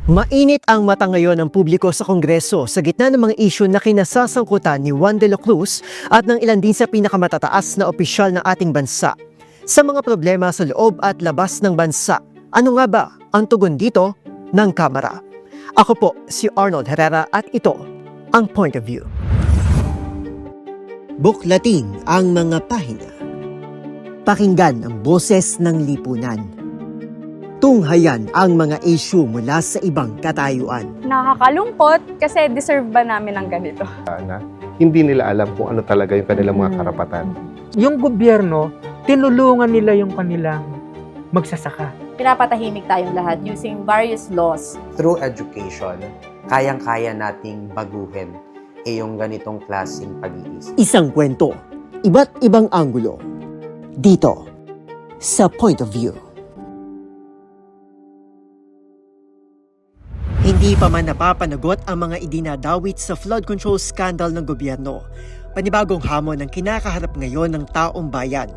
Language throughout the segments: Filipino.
Mainit ang mata ngayon ng publiko sa Kongreso sa gitna ng mga isyu na kinasasangkutan ni Juan de la Cruz at ng ilan din sa pinakamatataas na opisyal ng ating bansa. Sa mga problema sa loob at labas ng bansa, ano nga ba ang tugon dito ng Kamara? Ako po si Arnold Herrera at ito ang Point of View. Buklatin ang mga pahina. Pakinggan ang boses ng lipunan. Tunghayan ang mga issue mula sa ibang katayuan. Nakakalungkot kasi deserve ba namin ng ganito? Na hindi nila alam kung ano talaga yung kanilang mga karapatan. Yung gobyerno, tinulungan nila yung kanilang magsasaka. Pinapatahimik tayong lahat using various laws. Through education, kayang-kaya nating baguhin yung ganitong klaseng pag-iisip. Isang kwento, iba't ibang anggulo. Dito, sa Point of View. Hindi pa man napapanagot ang mga idinadawit sa flood control scandal ng gobyerno. Panibagong hamon ang kinakaharap ngayon ng taong bayan.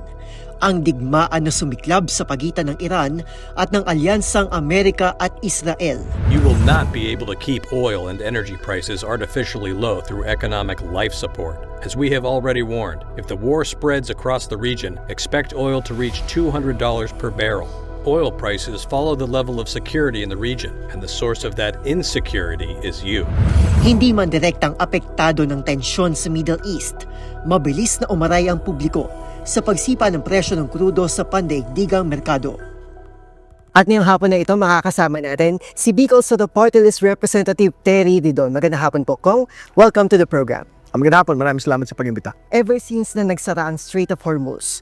Ang digmaan na sumiklab sa pagitan ng Iran at ng alyansang Amerika at Israel. You will not be able to keep oil and energy prices artificially low through economic life support. As we have already warned, if the war spreads across the region, expect oil to reach $200 per barrel. Oil prices follow the level of security in the region, and the source of that insecurity is you. Hindi man direktang apektado ng tensyon sa Middle East, mabilis na umaray ang publiko sa pagsipa ng presyo ng krudo sa pandaigdigang merkado. At ngayong hapon na ito, makakasama natin si Bicol Soto Party List Representative Terry Didon. Magandang hapon po, Kong. Welcome to the program. Magandang hapon, maraming salamat sa pag-imbita. Ever since na nagsara ang Strait of Hormuz,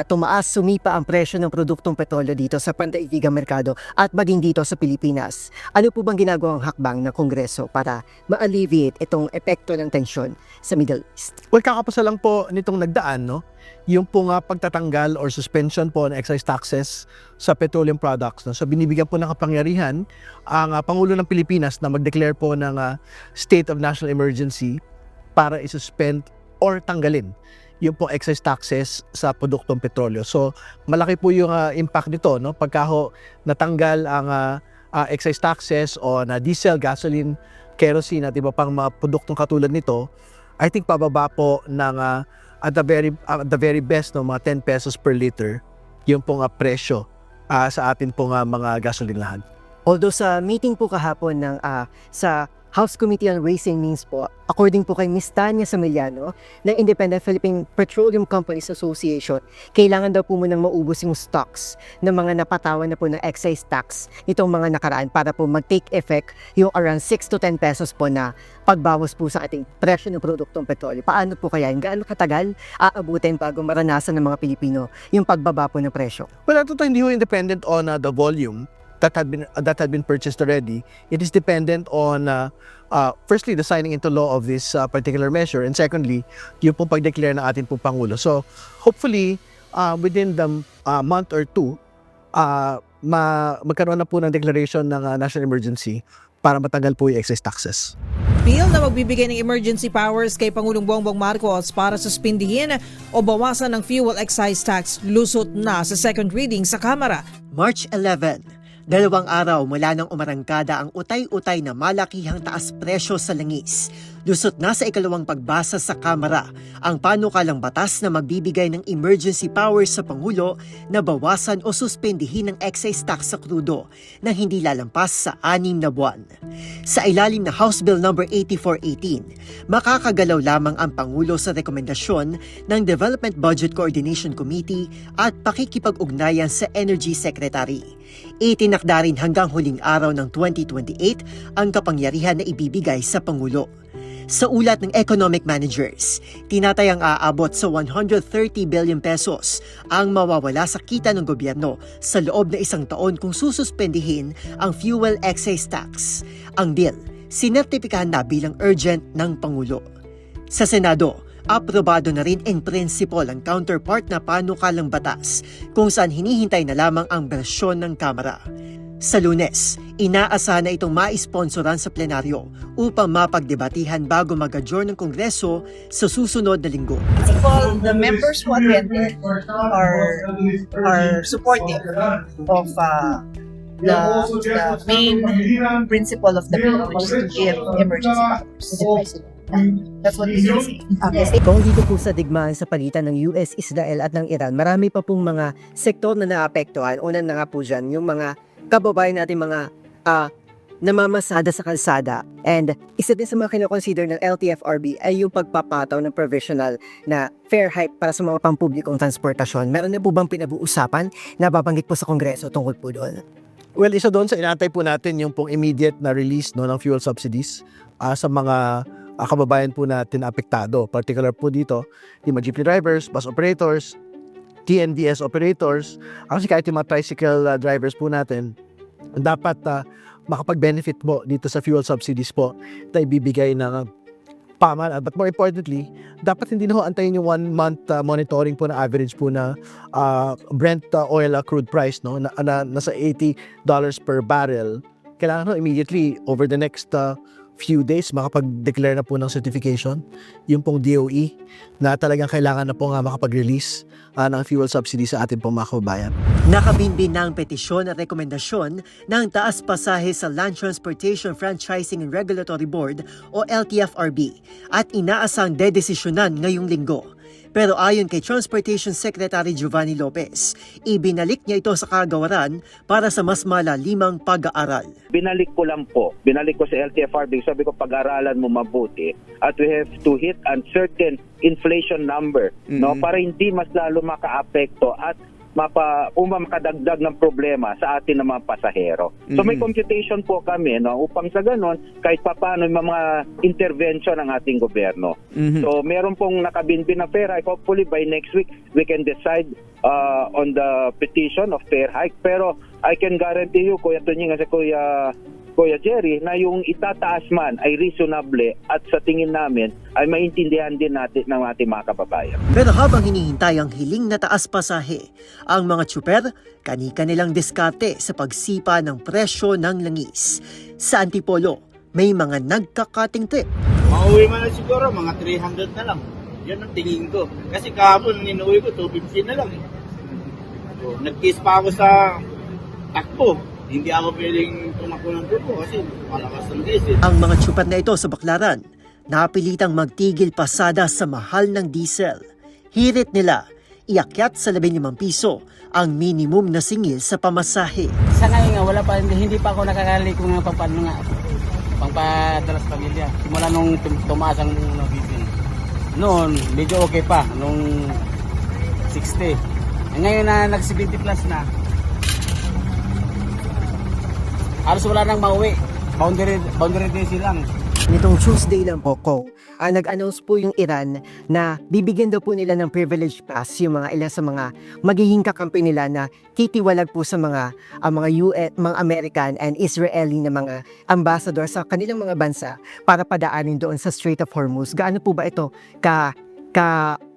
tumaas sumipa ang presyo ng produktong petrolyo dito sa pandaigdigang merkado at maging dito sa Pilipinas. Ano po bang ginagawang hakbang ng Kongreso para ma-alleviate itong epekto ng tensyon sa Middle East? Well, kakapasa lang po nitong nagdaan, no? Yung po nga pagtatanggal or suspension po ng excise taxes sa petroleum products. No? So binibigyan po ng kapangyarihan ang Pangulo ng Pilipinas na mag-declare po ng state of national emergency para isuspend or tanggalin yung pong excise taxes sa produktong petrolyo. So, malaki po yung impact nito, no? Pagka ho natanggal ang excise taxes o na diesel, gasoline, kerosene at iba pang mga produktong katulad nito, I think pababa po ng at the very best, no, mga 10 pesos per liter yung pong presyo sa atin pong mga gasolinahan. Although sa meeting po kahapon ng sa House Committee on Ways and Means po, according po kay Ms. Tanya Samiliano ng Independent Philippine Petroleum Companies Association, kailangan daw po munang maubos yung stocks ng mga napatawan na po ng excise tax itong mga nakaraan para po mag-take effect yung around 6 to 10 pesos po na pagbawas po sa ating presyo ng produktong petrolyo. Paano po kaya? Gaano katagal aabutin bago maranasan ng mga Pilipino yung pagbaba po ng presyo? Well, ito hindi ho independent on the volume that had been purchased already. It is dependent on firstly the signing into law of this particular measure, and secondly yung pong pag-declare ng ating pong Pangulo. So hopefully within the month or two magkaroon na po ng declaration ng national emergency para matanggal po yung excise taxes. Bill na magbibigay ng emergency powers kay Pangulong Bongbong Marcos para suspindihin o bawasan ng fuel excise tax lusot na sa second reading sa Kamara. March 11, 2 araw mula nang umarangkada ang utay-utay na malakihang taas presyo sa langis. Lusot na sa ikalawang pagbasa sa Kamara ang panukalang batas na magbibigay ng emergency powers sa Pangulo na bawasan o suspendihin ang excise tax sa krudo na hindi lalampas sa 6 na buwan. Sa ilalim na House Bill No. 8418, makakagalaw lamang ang Pangulo sa rekomendasyon ng Development Budget Coordination Committee at pakikipag-ugnayan sa Energy Secretary. Itinakda rin hanggang huling araw ng 2028 ang kapangyarihan na ibibigay sa Pangulo. Sa ulat ng economic managers, tinatayang aabot sa 130 billion pesos ang mawawala sa kita ng gobyerno sa loob na isang taon kung sususpendihin ang fuel excise tax. Ang bill, sinertipikahan na bilang urgent ng Pangulo. Sa Senado, aprobado na rin in principle ang counterpart na panukalang batas kung saan hinihintay na lamang ang bersyon ng Kamara. Sa Lunes, inaasahan na itong maisponsoran sa plenaryo upang mapagdebatihan bago mag-adjourn ng Kongreso sa susunod na linggo. Well, the members who attended are supportive of the main principle of the bill, which is to give emergency powers to the president. That's what he's saying. Kung dito po sa digmaan sa pagitan ng US, Israel at ng Iran, marami pa pong mga sektor na naapektuhan. Una na nga po dyan, yung mga kababayan natin mga namamasada sa kalsada. And isa din sa mga kinoconsider ng LTFRB ay yung pagpapataw ng provisional na fare hike para sa mga pampublikong transportasyon. Meron na po bang pinabuusapan na babanggit po sa Kongreso tungkol po doon? Well, isa doon sa inatay po natin yung pong immediate na release no, ng fuel subsidies sa mga kababayan po natin apektado. Particular po dito, yung mga jeepney drivers, bus operators, TNVS operators, kasi kahit yung mga tricycle drivers po natin, dapat makapag-benefit po dito sa fuel subsidies po na ibibigay ng pamahalaan. But more importantly, dapat hindi na ho antayin yung 1 month monitoring po na average po na Brent oil crude price no na nasa $80 per barrel. Kailangan ho immediately over the next few days makapag-declare na po ng certification yung pong DOE na talagang kailangan na po nga makapag-release ng fuel subsidy sa ating pong mga kababayan. Nakabinbin na ang petisyon at rekomendasyon ng taas pasahe sa Land Transportation Franchising and Regulatory Board o LTFRB at inaasang dedesisyonan ngayong linggo. Pero ayon kay Transportation Secretary Giovanni Lopez, ibinalik niya ito sa kagawaran para sa mas malalimang pag-aaral. Binalik ko sa LTFRB, sabi ko pag-aralan mo mabuti at we have to hit a certain inflation number no para hindi mas lalo makaapekto at makadagdag ng problema sa atin ng mga pasahero. So may computation po kami no upang sa ganon kahit papaano yung mga intervention ng ating gobyerno. So meron pong nakabinbin na fare hike. Hopefully by next week we can decide on the petition of fare hike. Pero I can guarantee you Kuya Tunying at Kuya Jerry na yung itataas man ay reasonable at sa tingin namin ay maintindihan din natin ng ating mga kababayan. Pero habang hinihintay ang hiling na taas pasahe, ang mga tsuper kani-kanilang diskarte sa pagsipa ng presyo ng langis. Sa Antipolo, may mga nagkakating trip. Mauwi man na siguro, mga 300 na lang. Yan ang tingin ko. Kasi kahapon, ninuwi ko, 250 na lang. So, nag-kiss pa ako sa takbo. Hindi ako pwedeng tumakbo ng grupo kasi malakas ng diesel. Ang mga tsuper na ito sa Baclaran, napilitang magtigil pasada sa mahal ng diesel. Hirit nila, iakyat sa 15 piso ang minimum na singil sa pamasahe. Sa ngayon nga, wala pa, hindi pa ako nakakaliko ng pangpadalas pamilya. Simula nung tumaas ang diesel. Noon, medyo okay pa, nung 60. Ngayon na nag-70 plus na, halos wala nang mauwi. Boundary days lang. Nitong Tuesday lang po, nag-announce po yung Iran na bibigyan daw po nila ng privilege pass yung mga ilan sa mga magiging kakampi nila na titiwalag po sa mga US, mga American and Israeli na mga ambassador sa kanilang mga bansa para padaanin doon sa Strait of Hormuz. Gaano po ba ito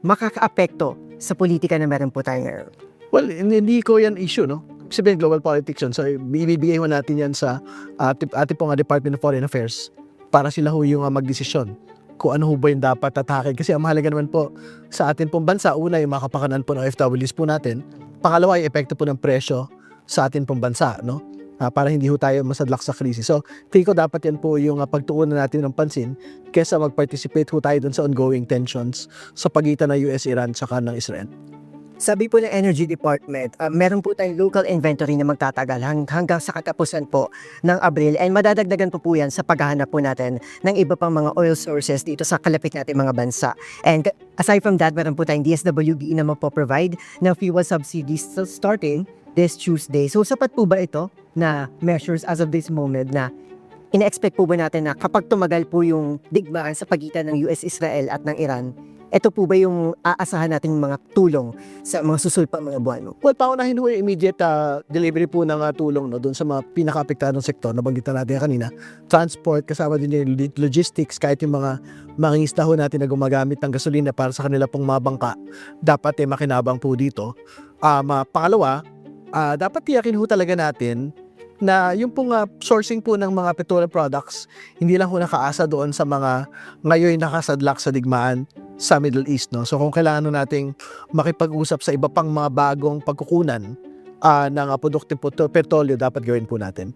makakaapekto sa politika na meron po tayo ngayon? Well, hindi ko yan issue, no? Sabihin global politics yun. So, ibibigay ho natin yan sa ating pong Department of Foreign Affairs para sila ho yung magdesisyon kung ano ho ba yung dapat tatakin. Kasi ang mahalaga naman po sa atin pong bansa, una yung makapakanan po ng OFWs po natin. Pangalawa, yung epekto po ng presyo sa atin pong bansa, no? Para hindi ho tayo masadlak sa krisis. So, tingin ko dapat yan po yung pagtuunan natin ng pansin kesa mag-participate ho tayo dun sa ongoing tensions sa pagitan ng US-Iran tsaka ng Israel. Sabi po ng Energy Department, meron po tayong local inventory na magtatagal hanggang sa katapusan po ng Abril and madadagdagan po yan sa paghahanap po natin ng iba pang mga oil sources dito sa kalapit natin mga bansa. And aside from that, meron po tayong DSWD na magpo-provide ng fuel subsidies starting this Tuesday. So sapat po ba ito na measures as of this moment na ina-expect po ba natin na kapag tumagal po yung digmaan sa pagitan ng US-Israel at ng Iran, ito po ba yung aasahan nating mga tulong sa mga susulpang mga buwan? Well, paunahin ho yung immediate delivery po ng tulong no, doon sa mga pinaka-apektadong sektor na banggitan natin kanina. Transport, kasama din yung logistics, kahit yung mga mangingisda ho natin na gumagamit ng gasolina para sa kanila pong mga bangka, dapat makinabang po dito. Pangalawa, dapat tiyakin ho talaga natin na yung pong sourcing po ng mga petroleum products, hindi lang ho nakaasa doon sa mga ngayon nakasadlak sa digmaan sa Middle East. No? So kung kailangan nating makipag-usap sa iba pang mga bagong pagkukunan ng produkteng petrolyo dapat gawin po natin.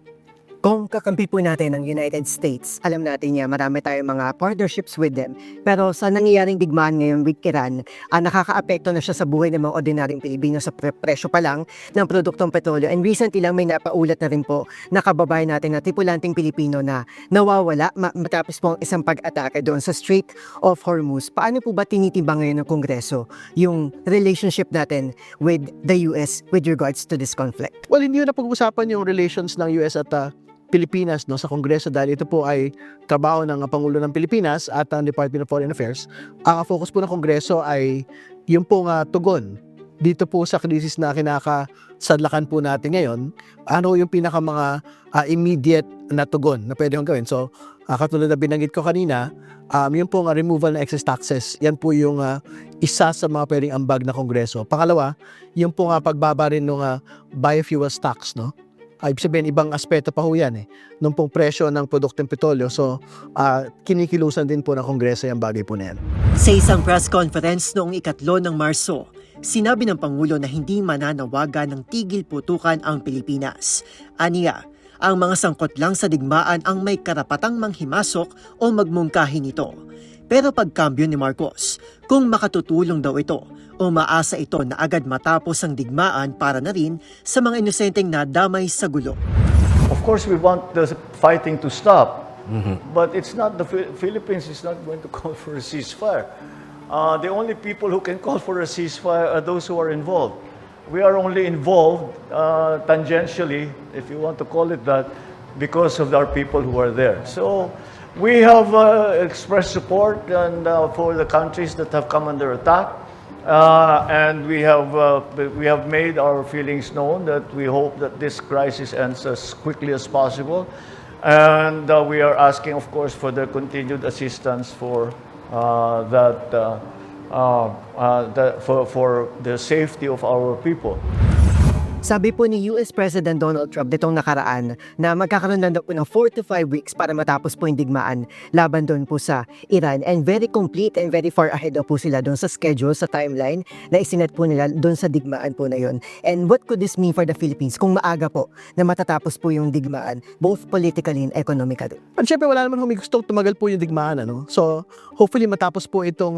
Kung kakampi po natin ang United States, alam natin niya marami tayong mga partnerships with them. Pero sa nangyayaring digmaan ngayon with Iran, nakakaapekto na siya sa buhay ng mga ordinaryong Pilipino sa presyo pa lang ng produktong petrolyo. And recently lang may napaulat na rin po na kababayan natin na tripulanting Pilipino na nawawala matapos po ang isang pag-atake doon sa Strait of Hormuz. Paano po ba tinitimbang ngayon ng Kongreso yung relationship natin with the US with regards to this conflict? Well, hindi na pag-usapan yung relations ng US at Pilipinas no, sa Kongreso dahil ito po ay trabaho ng Pangulo ng Pilipinas at ang Department of Foreign Affairs. Ang focus po ng Kongreso ay yung pong tugon dito po sa krisis na kinakasadlakan po natin ngayon. Ano yung pinaka mga immediate na tugon na pwede kong gawin. So, katulad na binanggit ko kanina, yung pong removal ng excess taxes, yan po yung isa sa mga pwedeng ambag na Kongreso. Pangalawa, yung pong pagbaba rin ng biofuels tax, no? Ibig sabihin, ibang aspeto pa ho yan nung pong presyo ng produktong petrolyo. So, kinikilusan din po ng Kongreso yung bagay po na yan. Sa isang press conference noong 3 ng Marso, sinabi ng Pangulo na hindi mananawagan ng tigil putukan ang Pilipinas. Aniya, ang mga sangkot lang sa digmaan ang may karapatang manghimasok o magmungkahi nito. Pero pagkambyo ni Marcos, kung makatutulong daw ito, umaasa ito na agad matapos ang digmaan para na rin sa mga inosenteng nadamay sa gulo. Of course, we want the fighting to stop, but it's not the Philippines is not going to call for a ceasefire. The only people who can call for a ceasefire are those who are involved. We are only involved tangentially, if you want to call it that, because of our people who are there. So we have expressed support and for the countries that have come under attack. And we have made our feelings known that we hope that this crisis ends as quickly as possible, and we are asking, of course, for their continued assistance for the safety of our people. Sabi po ni US President Donald Trump nitong nakaraan na magkakaroon na po ng 4 to 5 weeks para matapos po yung digmaan laban doon po sa Iran, and very complete and very far ahead po sila doon sa schedule, sa timeline na isinet po nila doon sa digmaan po na yun. And what could this mean for the Philippines kung maaga po na matatapos po yung digmaan both politically and economically? At syempre wala naman gustong tumagal po yung digmaan. So hopefully matapos po itong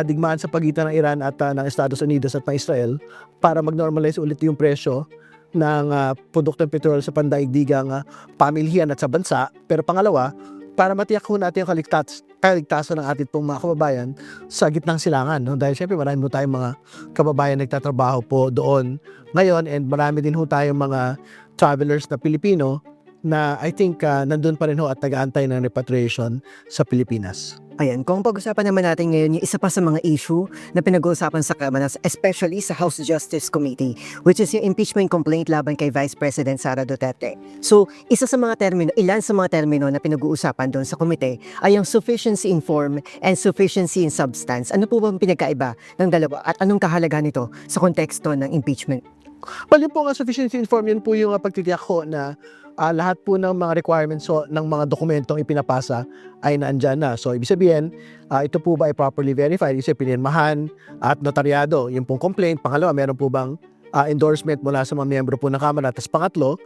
digmaan sa pagitan ng Iran at ng Estados Unidos at ng Israel para mag-normalize ulit yung presyo ng produktong petrol sa pandaigdigang pamilya at sa bansa. Pero pangalawa, para matiyak ho natin yung kaligtasan ng ating pong mga kababayan sa gitnang silangan. No? Dahil syempre marami ho tayong mga kababayan nagtatrabaho po doon ngayon, and marami din ho tayong mga travelers na Pilipino na I think nandun pa rin ho at nag-aantay ng repatriation sa Pilipinas. Ayan, kung pag-usapan naman natin ngayon yung isa pa sa mga issue na pinag-uusapan sa Kamara, especially sa House Justice Committee, which is yung impeachment complaint laban kay Vice President Sara Duterte. So, ilan sa mga termino na pinag-uusapan doon sa komite ay yung sufficiency in form and sufficiency in substance. Ano po ba ang pinagkaiba ng dalawa at anong kahalaga nito sa konteksto ng impeachment? Well, yun po nga sufficiency in form, yun po yung pagtitiyak ko na lahat po ng mga requirements ng mga dokumentong ipinapasa ay naandyan na. So, ibig sabihin, ito po ba ay properly verified? Isa pinirmahan at notaryado, yung pong complaint. Pangalawa, meron po bang endorsement mula sa mga miyembro po ng Kamara? Tapos pangatlo,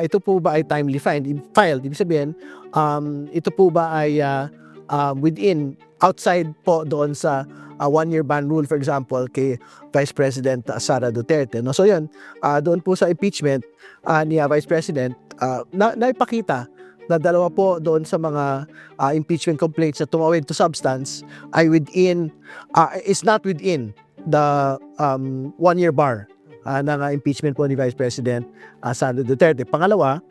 ito po ba ay timely filed? Ibig sabihin, ito po ba ay outside po doon sa one-year ban rule, for example, kay Vice President Sara Duterte. No? So yun, doon po sa impeachment ni Vice President, naipakita na dalawa po doon sa mga impeachment complaints na tumawid to substance ay is not within the one-year bar ng impeachment po ni Vice President Sara Duterte. Pangalawa,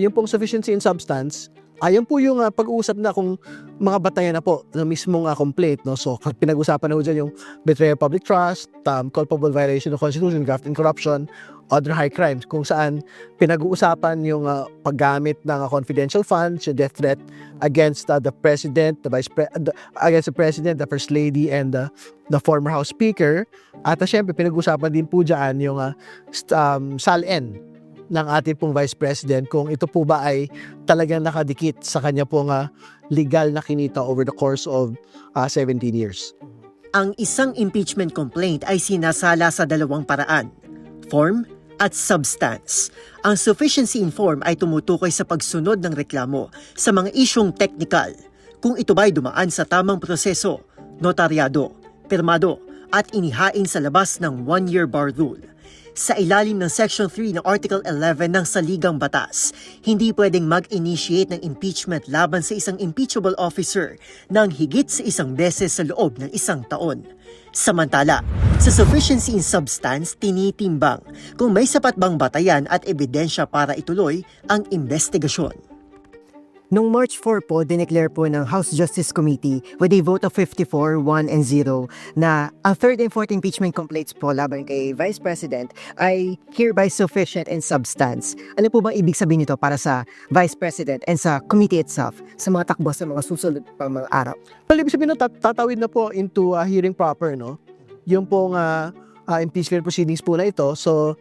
yung pong sufficiency in substance, ayun po yung pag-uusap na kung mga batayan na po ng mismong complaint. No? So, pinag-usapan na po dyan yung betrayal of public trust, culpable violation of Constitution, graft and corruption, other high crimes, kung saan pinag-uusapan yung paggamit ng confidential funds, yung death threat against the President, against the President, the First Lady, and the former House Speaker. At syempre, pinag-usapan din po dyan yung SALN ng ating pong Vice President, kung ito po ba ay talagang nakadikit sa kanya pong legal na kinita over the course of 17 years. Ang isang impeachment complaint ay sinasala sa dalawang paraan, form at substance. Ang sufficiency in form ay tumutukoy sa pagsunod ng reklamo sa mga isyong teknikal, kung ito ba'y dumaan sa tamang proseso, notaryado, pirmado, at inihain sa labas ng 1-year bar rule. Sa ilalim ng Section 3 ng Article 11 ng Saligang Batas, hindi pwedeng mag-initiate ng impeachment laban sa isang impeachable officer ng higit sa isang beses sa loob ng 1 taon. Samantala, sa sufficiency in substance, tinitimbang kung may sapat bang batayan at ebidensya para ituloy ang investigasyon. Noong March 4 po, dineclare po ng House Justice Committee with a vote of 54, 1, and 0 na ang third and fourth impeachment complaints po laban kay Vice President ay hereby sufficient in substance. Ano po bang ibig sabihin nito para sa Vice President and sa committee itself sa mga takbo sa mga susunod pa mga araw? Well, ibig sabihin tatawid na po into hearing proper, no? Yung pong impeachment proceedings po na ito. So,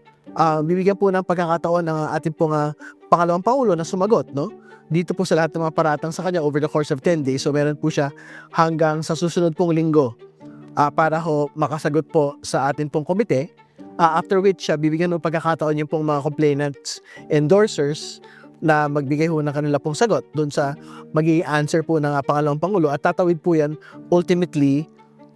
bibigyan po ng pagkakataon ng ating pong pangalawang Pangulo na sumagot, no? Dito po sa lahat ng mga paratang sa kanya over the course of 10 days. So meron po siya hanggang sa susunod pong linggo para ho makasagot po sa atin pong komite. After which, bibigyan ng pagkakataon yung pong mga complainants, endorsers na magbigay ho ng kanila pong sagot doon sa magiging answer po ng pangalawang Pangulo. At tatawid po yan ultimately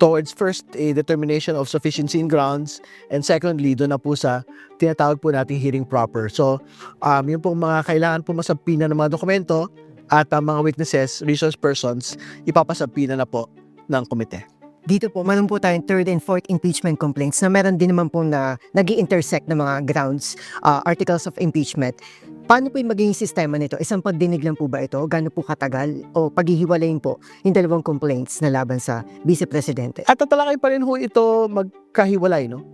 towards first a determination of sufficiency in grounds, and secondly doon na po sa tinatawag po nating hearing proper. So yung pong mga kailangan po masabpina ng mga dokumento at mga witnesses, resource persons, ipapasabpina na po ng komite. Dito po, meron po tayong third and fourth impeachment complaints na meron din naman po na nag-i-intersect ng mga grounds, articles of impeachment. Paano po yung magiging sistema nito? Isang pagdinig lang po ba ito? Gaano po katagal? O paghihiwalayin po yung dalawang complaints na laban sa Vice Presidente? At tatalakay pa rin ho ito magkahiwalay, no?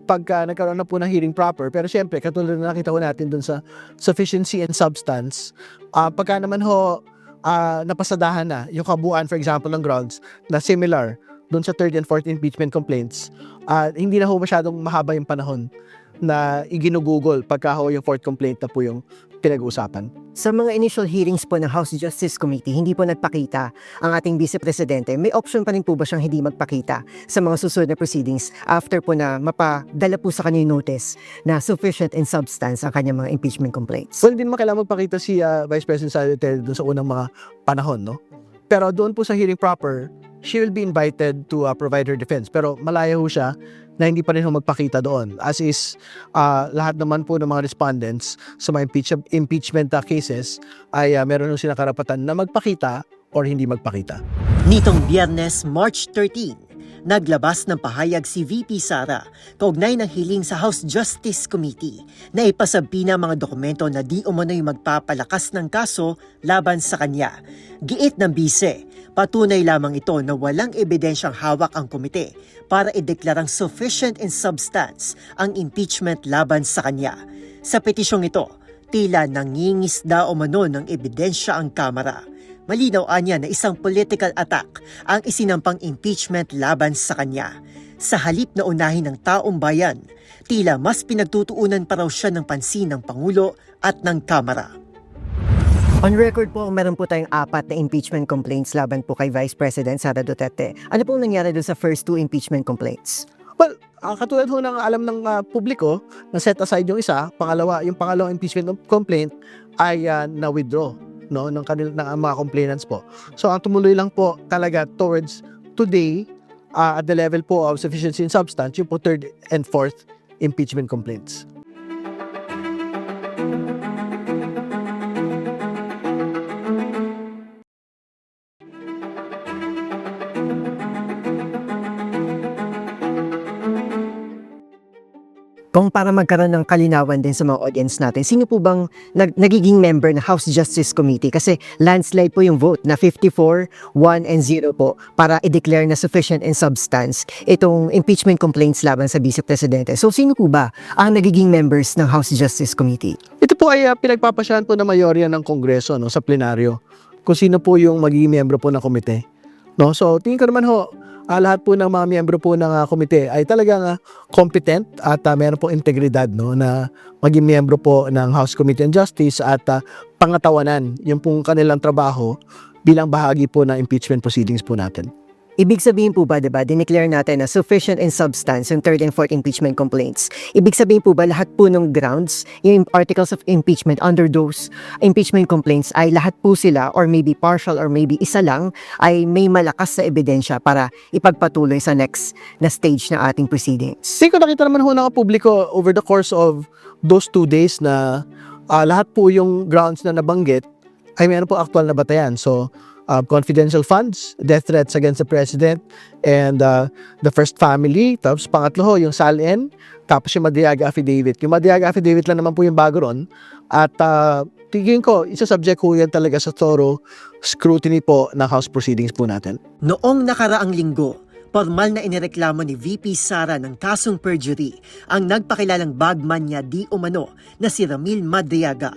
Pagka nagkaroon na po ng hearing proper. Pero syempre, katulad na nakita ko natin dun sa sufficiency and substance, pagka naman ho napasadahan na yung kabuuan, for example, ng grounds na similar doon sa third and fourth impeachment complaints, hindi na ho masyadong mahaba yung panahon na iginugugol pagka ho yung fourth complaint na po yung pinag-uusapan. Sa mga initial hearings po ng House Justice Committee, hindi po nagpakita ang ating Vice Presidente. May option pa rin po ba siyang hindi magpakita sa mga susunod na proceedings after po na mapadala po sa kanya yung notice na sufficient in substance ang kanyang mga impeachment complaints? Well, hindi naman kailangan magpakita si Vice President Sara Duterte doon sa unang mga panahon, no? Pero doon po sa hearing proper, she will be invited to provide her defense. Pero malaya ho siya na hindi pa rin ho magpakita doon. As is, lahat naman po ng mga respondents sa mga impeachment cases ay meron ho silang karapatan na magpakita or hindi magpakita. Nitong Biyernes, March 13, naglabas ng pahayag si VP Sara kaugnay ng hiling sa House Justice Committee na ipasabpina mga dokumento na di umano'y magpapalakas ng kaso laban sa kanya. Giit ng bise, patunay lamang ito na walang ebidensyang hawak ang komite para ideklarang sufficient in substance ang impeachment laban sa kanya. Sa petisyong ito, tila nangingisda umano ng ebidensya ang Kamara. Malinaw anya na isang political attack ang isinampang impeachment laban sa kanya. Sa halip na unahin ng taong bayan, tila mas pinagtutuunan pa raw siya ng pansin ng Pangulo at ng Kamara. On record po, meron po tayong 4 na impeachment complaints laban po kay Vice President Sara Duterte. Ano pong nangyari doon sa first 2 impeachment complaints? Well, katulad ho ng alam ng publiko, na set aside yung isa, yung pangalawang impeachment complaint ay na-withdraw, no, ng mga complainants po. So ang tumuloy lang po talaga towards today at the level po of sufficiency in substance, yung po third and fourth impeachment complaints. Kung para magkaroon ng kalinawan din sa mga audience natin, sino po bang nagiging member ng House Justice Committee? Kasi landslide po yung vote na 54, 1, and 0 po para i-declare na sufficient in substance itong impeachment complaints laban sa Vice Presidente. So sino po ba ang nagiging members ng House Justice Committee? Ito po ay pinagpapasyahan po ng mayorya ng Kongreso, no, sa plenaryo kung sino po yung magiging membro po ng komite. No? So tingin ko naman ho, lahat po ng mga miyembro po ng komite ay talagang competent at meron po integridad, no, na maging miyembro po ng House Committee on Justice at pangatawanan yung pong kanilang trabaho bilang bahagi po ng impeachment proceedings po natin. Ibig sabihin po ba, diba, dineclare natin na sufficient in substance yung third and fourth impeachment complaints. Ibig sabihin po ba lahat po ng grounds, yung articles of impeachment under those impeachment complaints ay lahat po sila or maybe partial or maybe isa lang ay may malakas na ebidensya para ipagpatuloy sa next na stage na ating proceedings. Siko nakita naman ho ng publiko over the course of those 2 days na lahat po yung grounds na nabanggit ay mayroon po actual na batayan. So, confidential funds, death threats against the president, and the first family. Tapos pangatlo ho, yung SALN, tapos yung Madriaga Affidavit. Yung Madriaga Affidavit lang naman po yung bago ron. At tingin ko, isa-subject ko yan talaga sa thorough scrutiny po ng House proceedings po natin. Noong nakaraang linggo, formal na inireklamo ni VP Sara ng kasong perjury ang nagpakilalang bagman niya di umano na si Ramil Madriaga.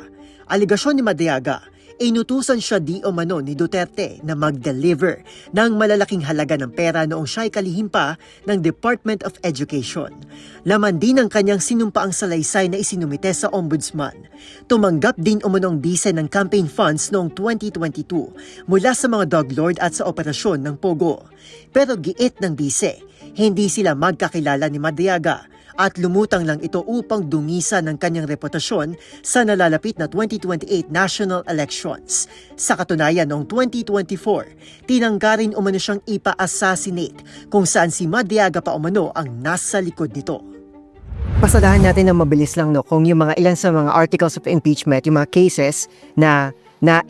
Aligasyon ni Madriaga, inutusan siya di umano ni Duterte na mag-deliver ng malalaking halaga ng pera noong siya'y kalihim pa ng Department of Education. Laman din ang kanyang sinumpaang salaysay na isinumite sa Ombudsman. Tumanggap din umano ang bise ng campaign funds noong 2022 mula sa mga dog lord at sa operasyon ng Pogo. Pero giit ng bise, hindi sila magkakilala ni Madriaga at lumutang lang ito upang dungisan ng kanyang reputasyon sa nalalapit na 2028 national elections. Sa katunayan, noong 2024, tinanggarin umano siyang ipa-assassinate kung saan si Madriaga pa umano ang nasa likod nito. Pasadahan natin ng mabilis lang kung yung mga ilan sa mga articles of impeachment, yung mga cases na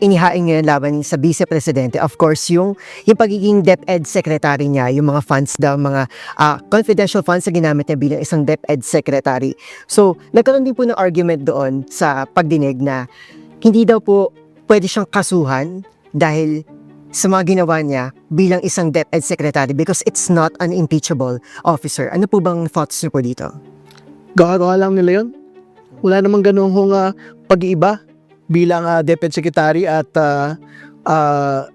inihain ngayon laban sa Vice Presidente. Of course, yung pagiging DepEd Secretary niya, yung mga funds daw, mga confidential funds na ginamit niya bilang isang DepEd Secretary. So, nagkaroon din po ng argument doon sa pagdinig na hindi daw po pwede siyang kasuhan dahil sa mga ginawa niya bilang isang DepEd Secretary because it's not an impeachable officer. Ano po bang thoughts niyo po dito? Gawa lang nila yun. Wala namang ganung pag-iiba bilang DepEd Secretary at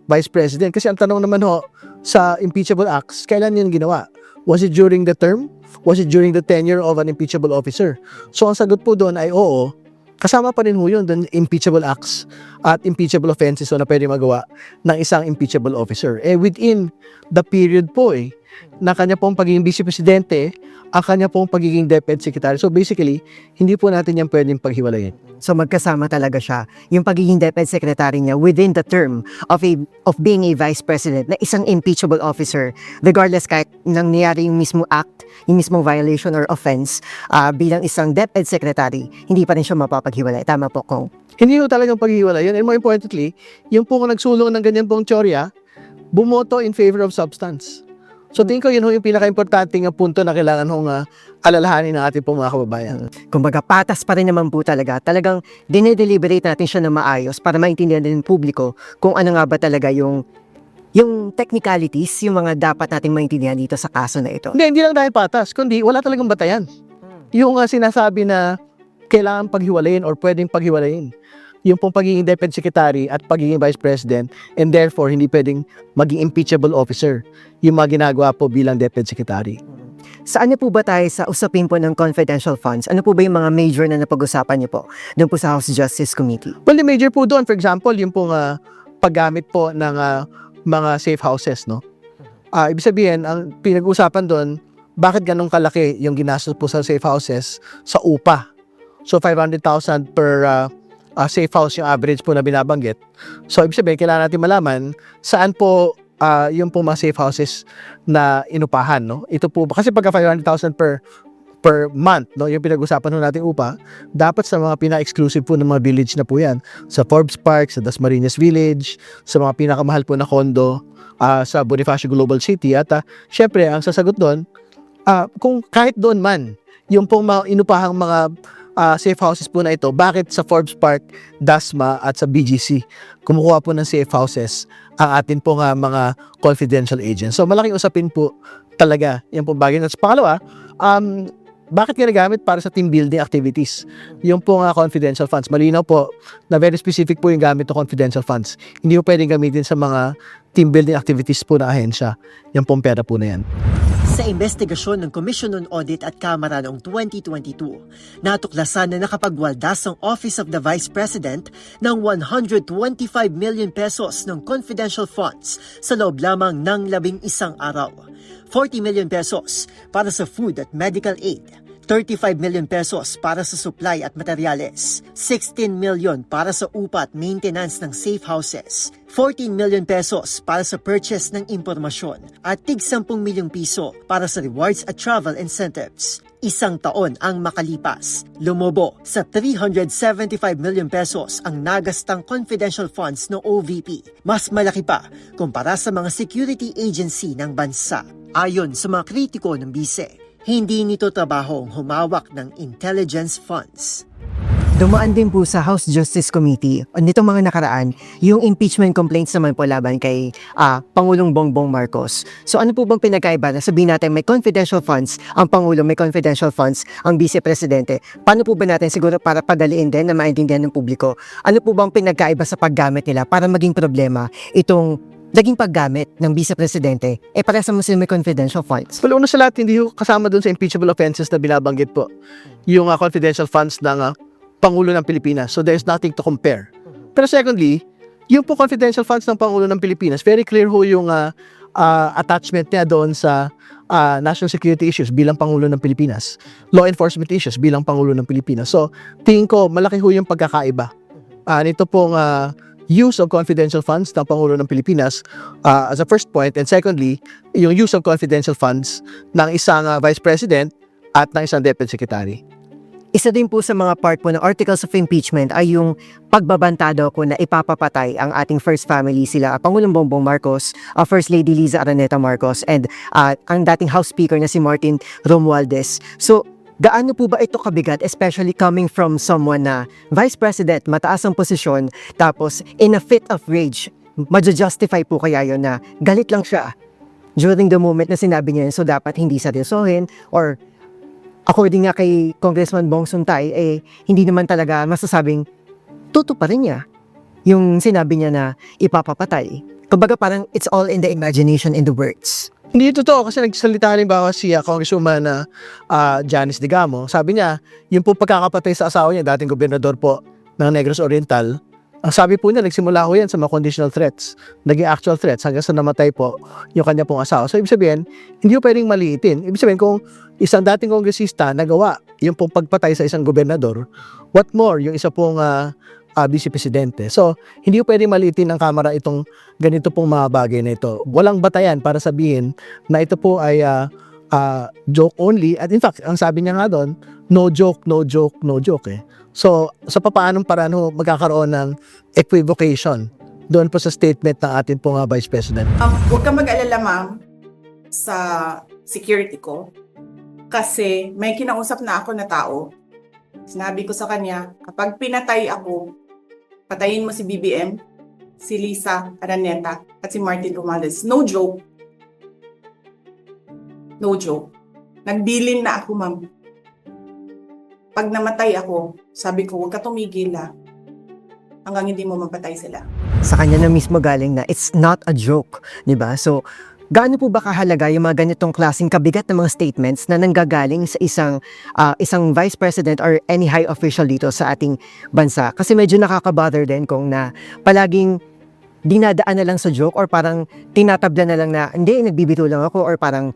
Vice President. Kasi ang tanong naman ho, sa impeachable acts, kailan yun ginawa? Was it during the term? Was it during the tenure of an impeachable officer? So ang sagot po doon ay oo. Kasama pa rin ho yun doon, impeachable acts at impeachable offenses na pwede magawa ng isang impeachable officer. Within the period po na kanya pong pagiging Vice Presidente, ang kanya pong pagiging DepEd Secretary. So basically, hindi po natin yan pwedeng paghiwalayin. So magkasama talaga siya. Yung pagiging DepEd Secretary niya within the term of being a Vice President na isang impeachable officer, regardless kahit nangyari yung mismo act, yung mismong violation or offense, bilang isang DepEd Secretary, hindi pa rin siya mapapaghiwalay. Tama po, Kong? Hindi po talagang paghiwalay yun. And more importantly, yung po kung nagsulong ng ganyan pong teorya, bumoto in favor of substance. So tingin ko yun yung pinaka-importanting punto na kailangan alalahanin ng ating pong mga kababayan. Kumbaga patas pa rin naman po talaga. Talagang dinedeliberate natin siya na maayos para maintindihan din ng publiko kung ano nga ba talaga yung technicalities, yung mga dapat nating maintindihan dito sa kaso na ito. Hindi lang dahil patas, kundi wala talagang batayan. Yung sinasabi na kailangan paghiwalayin or pwedeng paghiwalayin. Yung pong pagiging DepEd Secretary at pagiging Vice President, and therefore hindi pwedeng maging impeachable officer yung mga ginagawa po bilang DepEd Secretary. Saan niyo po ba tayo sa usapin po ng confidential funds? Ano po ba yung mga major na napag-usapan niyo po doon po sa House Justice Committee? Well, the major po doon, for example, yung pong paggamit po ng mga safe houses, no? Ibig sabihin, ang pinag-usapan doon, bakit ganun kalaki yung ginastos po sa safe houses sa UPA? So, 500,000 per safe house yung average po na binabanggit. So, ibig sabihin, kailangan natin malaman saan po yung po mga safe houses na inupahan, no? Ito po, kasi pagka 500,000 per month, no, yung pinag-usapan natin upa, dapat sa mga pina-exclusive po ng mga village na po yan. Sa Forbes Park, sa Dasmariñas Village, sa mga pinakamahal po na condo sa Bonifacio Global City. At syempre, ang sasagot doon, kung kahit doon man, yung pong mga inupahang mga safe houses po na ito, bakit sa Forbes Park, Dasma at sa BGC kumukuha po ng safe houses ang atin po mga confidential agents. So malaking usapin po talaga yan po bagay. At pangalawa, bakit ginagamit? Para sa team building activities. Yung po nga confidential funds. Malinaw po na very specific po yung gamit ng confidential funds. Hindi po pwedeng gamitin sa mga team building activities po na ahensya. Yung pong pera po na yan. Sa investigasyon ng Commission on Audit at Kamara noong 2022, natuklasan na nakapagwaldas ang Office of the Vice President ng 125 million pesos ng confidential funds sa loob lamang ng 11 araw. 40 million pesos para sa food at medical aid, 35 million pesos para sa supply at materyales, 16 million para sa upa at maintenance ng safe houses, 14 million pesos para sa purchase ng impormasyon at tig 10 milyong piso para sa rewards at travel incentives. Isang taon ang makalipas, lumobo sa 375 million pesos ang nagastang confidential funds ng OVP. Mas malaki pa kumpara sa mga security agency ng bansa. Ayon sa mga kritiko ng bise, hindi nito trabahong humawak ng intelligence funds. Dumaan din po sa House Justice Committee nitong mga nakaraan yung impeachment complaints naman po laban kay Pangulong Bongbong Marcos. So ano po bang pinagkaiba na sabihin natin may confidential funds ang Pangulo, may confidential funds ang Vice Presidente? Paano po ba natin siguro para padaliin din na maintindihan ng publiko? Ano po bang pinagkaiba sa paggamit nila para maging problema itong naging paggamit ng Vice Presidente para sa may confidential funds? Well, una sa lahat, hindi kasama dun sa impeachable offenses na binabanggit po yung confidential funds ng Pangulo ng Pilipinas. So there's nothing to compare. Pero secondly, yung po confidential funds ng Pangulo ng Pilipinas, very clear ho yung attachment niya doon sa national security issues bilang Pangulo ng Pilipinas, law enforcement issues bilang Pangulo ng Pilipinas. So tingin ko malaki ho yung pagkakaiba nito pong use of confidential funds ng Pangulo ng Pilipinas as a first point, and secondly, yung use of confidential funds ng isang Vice President at ng isang Deputy Secretary. Isa din po sa mga part po ng articles of impeachment ay yung pagbabanta daw ko na ipapapatay ang ating first family, sila Pangulong Bongbong Marcos, First Lady Liza Araneta Marcos, and ang dating House Speaker na si Martin Romualdez. So, gaano po ba ito kabigat, especially coming from someone na Vice President, mataas ang posisyon, tapos in a fit of rage, madja-justify po kaya yun na galit lang siya during the moment na sinabi niya yun, so dapat hindi seryosohin, or according nga kay Congressman Bong Suntay, hindi naman talaga masasabing tutuparin niya yung sinabi niya na ipapapatay. Kumbaga parang it's all in the imagination, in the words. Hindi totoo kasi nagsalita halimbawa si Congresswoman Janice Digamo. Sabi niya, yung po pagkakapatay sa asawa niya, dating gobernador po ng Negros Oriental, ang sabi po niya, nagsimula ko yan sa mga conditional threats, naging actual threats hanggang sa namatay po yung kanya pong asawa. So ibig sabihin, hindi po pwedeng maliitin. Ibig sabihin, kung isang dating kongresista nagawa yung pong pagpatay sa isang gobernador, what more yung isa pong Vice Presidente. So, hindi po pwedeng maliitin ng Kamara itong ganito pong mga bagay na ito. Walang batayan para sabihin na ito po ay joke only. At in fact, ang sabi niya nga doon, no joke, no joke, no joke eh. So, sa papaanong paraan ho magkakaroon ng equivocation doon po sa statement ng ating pong Vice President? Huwag ka mag-alala, ma'am, sa security ko. Kasi may kinausap na ako na tao. Sinabi ko sa kanya, kapag pinatay ako, patayin mo si BBM, si Liza Araneta, at si Martin Romualdez. No joke. No joke. Nagbilin na ako, ma'am. Pag namatay ako, sabi ko, huwag ka tumigil hanggang hindi mo mapatay sila. Sa kanya na mismo galing na it's not a joke, di ba? So, gaano po ba kahalaga yung mga ganitong klaseng kabigat na mga statements na nanggagaling sa isang Vice President or any high official dito sa ating bansa? Kasi medyo nakaka-bother din kung na palaging dinadaan na lang sa joke or parang tinatabla na lang na hindi, nagbibiro lang ako, or parang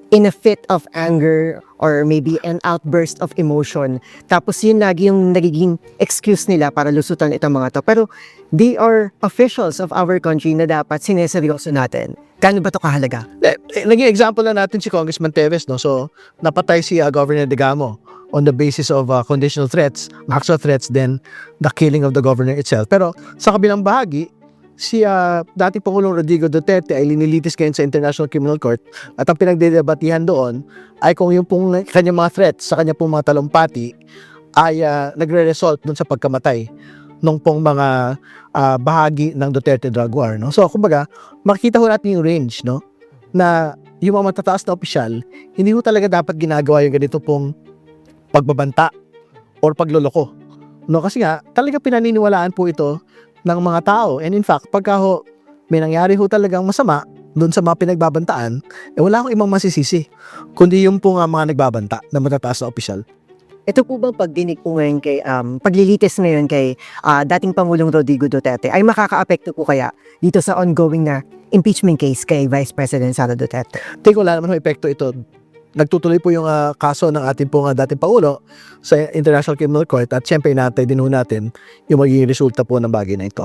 in a fit of anger or maybe an outburst of emotion. Tapos yun lagi yung nagiging excuse nila para lusutan itong mga to. Pero they are officials of our country na dapat sineseryoso natin. Kano ba ito kahalaga? Naging example na natin si Congressman Teves, no? So, napatay si Governor Digamo on the basis of conditional threats, actual threats, then the killing of the governor itself. Pero sa kabilang bahagi, si dating Pangulong Rodrigo Duterte ay linilitis ngayon sa International Criminal Court, at ang pinagdedebatihan doon ay kung yung pong kanyang mga threats sa kanyang pong mga talumpati ay nagre-result doon sa pagkamatay nung pong mga bahagi ng Duterte drug war, no? So kumbaga, makikita ho natin yung range, no, na yung mga matataas na opisyal, hindi ho talaga dapat ginagawa yung ganito pong pagbabanta or pagloloko. No, kasi nga, talaga pinaniniwalaan po ito ng mga tao. And in fact, pagka ho, may nangyari ho talagang masama doon sa mga pinagbabantaan, wala akong ibang masisisi, kundi yung po nga mga nagbabanta na matataas na opisyal. Ito po bang pagdinig po ngayon kay, paglilitis ngayon kay dating Pangulong Rodrigo Duterte ay makakaapekto po kaya dito sa ongoing na impeachment case kay Vice President Sara Duterte? Tingin ko wala naman ho epekto ito. Nagtutuloy po yung kaso ng ating pong dating Pangulo sa International Criminal Court at syempre inaantay din ho natin yung magiging resulta po ng bagay na ito.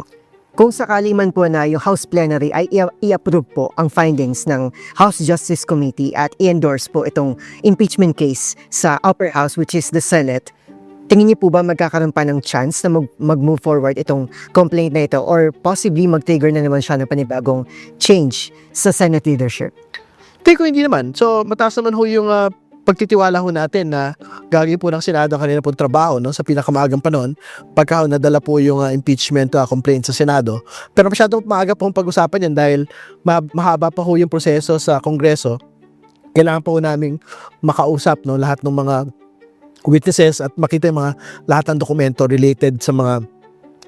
Kung sakali man po na yung House Plenary ay i-approve po ang findings ng House Justice Committee at i-endorse po itong impeachment case sa Upper House, which is the Senate, tingin niyo po ba magkakaroon pa ng chance na mag-move forward itong complaint na ito or possibly mag-trigger na naman siya ng panibagong change sa Senate leadership? Tingin ko hindi naman. So mataas naman ho yung pagtitiwala ho natin na gagawin po ng Senado ang kanila pong trabaho, no, sa pinakamaagang panahon pagka nadala po yung impeachment complaint sa Senado. Pero masyadong maaga pong pag-usapan yan dahil mahaba pa ho yung proseso sa Kongreso. Kailangan po naming makausap, no, lahat ng mga witnesses at makita yung mga lahat ng dokumento related sa mga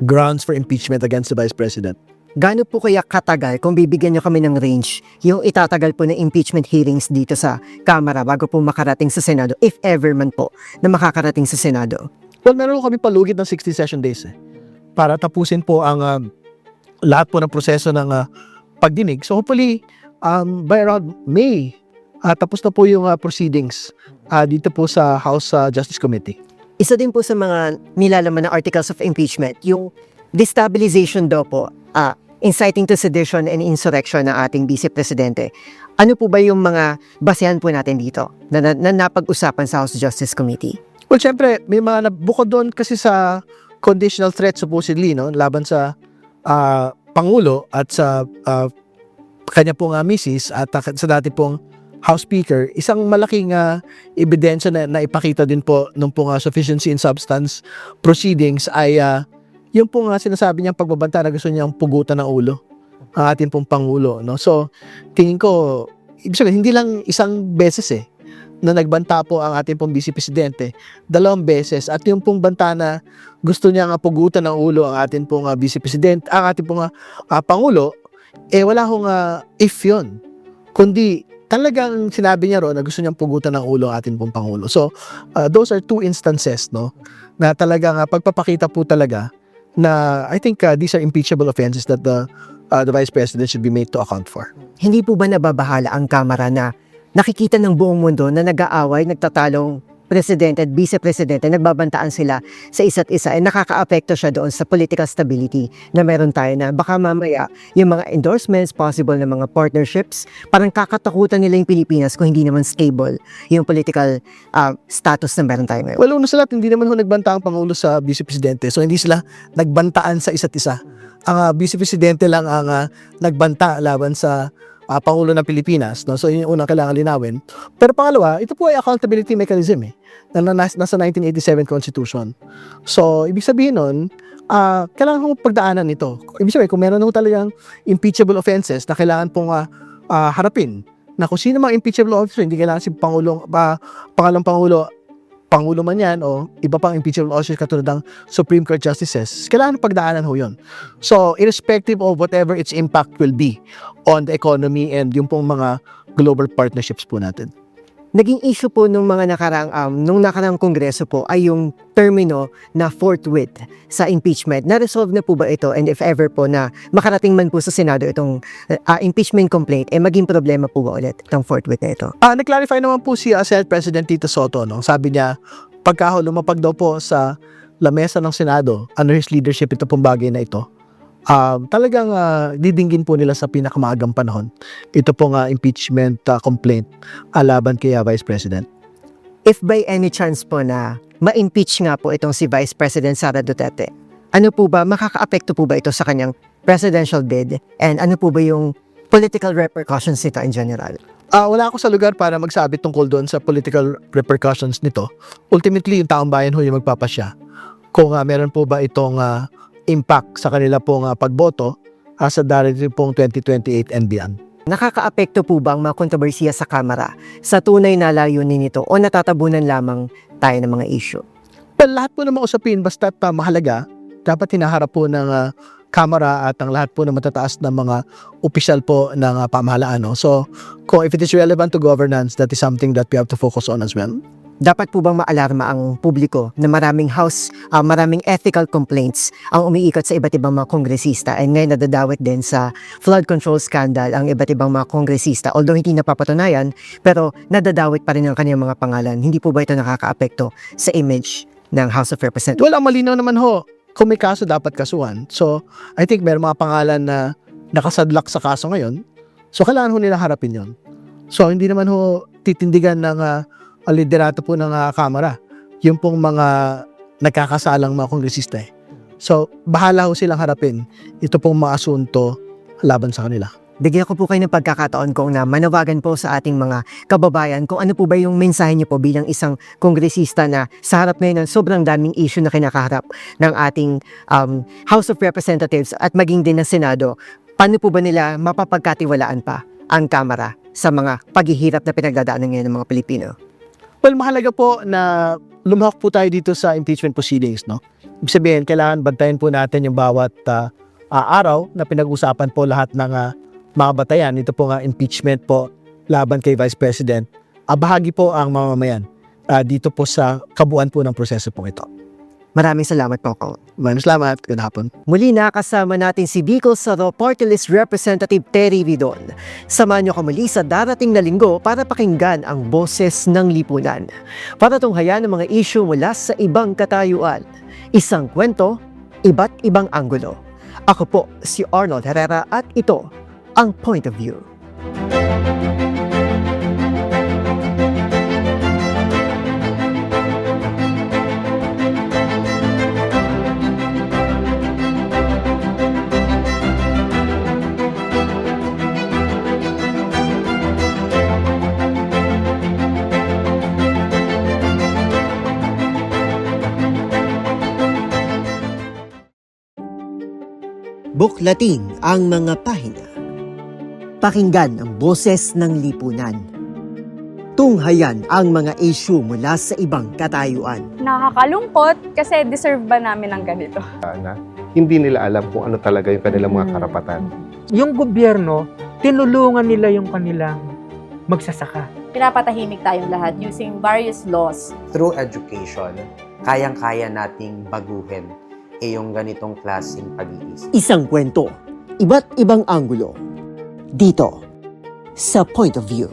grounds for impeachment against the Vice President. Gaano po kaya katagal kung bibigyan nyo kami ng range yung itatagal po ng impeachment hearings dito sa Kamara bago po makarating sa Senado, if ever man po na makakarating sa Senado? Well, meron kami palugit ng 60 session days para tapusin po ang lahat po ng proseso ng pagdinig. So hopefully, by around May, tapos na po yung proceedings dito po sa House Justice Committee. Isa din po sa mga nilalaman ng articles of impeachment, yung destabilization daw po, inciting to sedition and insurrection ng ating Vice Presidente. Ano po ba yung mga basehan po natin dito na napag-usapan sa House Justice Committee? Well, syempre, may mga bukod doon kasi sa conditional threat supposedly, no, laban sa Pangulo at sa kanya pong misis at sa dati pong House Speaker, isang malaking ebidensya na ipakita din po nung pong sufficiency in substance proceedings ay yung pong sinasabi niyang pagbabanta na gusto niyang pugutan ng ulo ang ating pong Pangulo, no? So, tingin ko, ibig sabihin, hindi lang isang beses na nagbanta po ang ating pong Vice Presidente, 2 beses, at yung pong banta na gusto niyang pugutan ng ulo ang ating pong Vice Presidente, ang ating pong Pangulo, wala hong if yun, kundi talagang sinabi niya ro na gusto niyang pugutan ng ulo ang ating pong Pangulo. So, those are 2 instances, no, na talagang pagpapakita po talaga na I think these are impeachable offenses that the Vice President should be made to account for. Hindi po ba nababahala ang Kamara na nakikita ng buong mundo na nag-aaway, nagtatalong Presidente at Vice Presidente, nagbabantaan sila sa isa't isa, nakaka-apekto siya doon sa political stability na meron tayo na baka mamaya yung mga endorsements, possible na mga partnerships, parang kakatakutan nila yung Pilipinas kung hindi naman stable yung political status na meron tayo ngayon. Well, una sa lahat, hindi naman nagbanta ang Pangulo sa Vice Presidente, so hindi sila nagbantaan sa isa't isa. Ang Vice Presidente lang ang nagbanta laban sa Pangulo ng Pilipinas, no? So yun yung unang kailangan linawin. Pero pangalawa, ito po ay accountability mechanism na nasa 1987 Constitution. So ibig sabihin nun, kailangan kong pagdaanan ito. Ibig sabihin, kung meron talagang impeachable offenses na kailangan pong harapin, na kung sino mga impeachable officer, hindi kailangan si Pangalong Pangulo man yan o iba pang impeachable officers katulad ng Supreme Court Justices, kailangan pagdaanan ho yun. So, irrespective of whatever its impact will be on the economy and yung pong mga global partnerships po natin. Naging issue po nung nakarang kongreso po ay yung termino na forthwith sa impeachment. Na-resolve na po ba ito? And if ever po na makarating man po sa Senado itong impeachment complaint, maging problema po ba ulit itong forthwith na ito? Nag-clarify naman po si Senate President Tito Soto, no? Sabi niya, pagka lumapag daw po sa lamesa ng Senado, under his leadership, ito pong bagay na ito, talagang didinggin po nila sa pinakamaagang panahon ito pong impeachment complaint laban kay Vice President. If by any chance po na ma-impeach nga po itong si Vice President Sara Duterte, ano po ba, makaka-apekto po ba ito sa kanyang presidential bid? And ano po ba yung political repercussions nito in general? Wala ako sa lugar para magsabi tungkol doon sa political repercussions nito. Ultimately, yung taong bayan ho yung magpapasya kung meron po ba itong impact sa kanila pong pagboto sa darating pong 2028 and beyond. Nakakaapekto po ba ang mga kontrobersiya sa Kamara sa tunay na layunin nito o natatabunan lamang tayo ng mga issue? Well, lahat po ng mga usapin, basta mahalaga, dapat hinaharap po ng Kamara at ang lahat po ng matataas na mga opisyal po ng pamahalaan. No? So, if it is relevant to governance, that is something that we have to focus on as well. Dapat po bang maalarma ang publiko na maraming ethical complaints ang umiikot sa iba't ibang mga kongresista and ngayon nadadawit din sa flood control scandal ang iba't ibang mga kongresista, although hindi napapatunayan, pero nadadawit pa rin ang kanilang mga pangalan. Hindi po ba ito nakakaapekto sa image ng House of Representatives? Well, ang malinaw naman ho, kung may kaso dapat kasuhan. So, I think may mga pangalan na nakasadlak sa kaso ngayon. So, kailangan ho nila harapin yon. So, hindi naman ho titindigan ng liderato po ng Kamara. Yung pong mga nagkakasalang mga kongresista. So, bahala ho silang harapin ito pong mga asunto laban sa kanila. Bigyan ko po kayo ng pagkakataon kung na manawagan po sa ating mga kababayan kung ano po ba yung mensahe niyo po bilang isang kongresista na sa harap ngayon ng sobrang daming issue na kinakaharap ng ating House of Representatives at maging din ng Senado. Paano po ba nila mapapagkatiwalaan pa ang Kamara sa mga paghihirap na pinagdadaanan ngayon ng mga Pilipino? Well, mahalaga po na lumahok po tayo dito sa impeachment proceedings. No? Ibig sabihin, kailangan bantayan po natin yung bawat araw na pinag-usapan po lahat ng mga batayan. Ito po nga impeachment po laban kay Vice President. Bahagi po ang mamamayan dito po sa kabuuan po ng proseso po ito. Maraming salamat po, Kong. Maraming salamat. Good hapon. Muli nakasama natin si Bicol Saro Party List Representative Terry Vidon. Samahan niyo kami sa darating na linggo para pakinggan ang boses ng lipunan. Para tunghayan ang mga issue mula sa ibang katayuan. Isang kwento, iba't ibang anggulo. Ako po si Arnold Herrera at ito ang Point of View. Buklatin ang mga pahina. Pakinggan ang boses ng lipunan. Tunghayan ang mga issue mula sa ibang katayuan. Nakakalungkot kasi deserve ba namin ng ganito? Na hindi nila alam kung ano talaga yung kanilang mga karapatan. Yung gobyerno, tinulungan nila yung kanilang magsasaka. Pinapatahimik tayong lahat using various laws. Through education, kayang-kaya nating baguhin yung ganitong klaseng pag-iisip. Isang kwento, iba't ibang anggulo. Dito sa Point of View.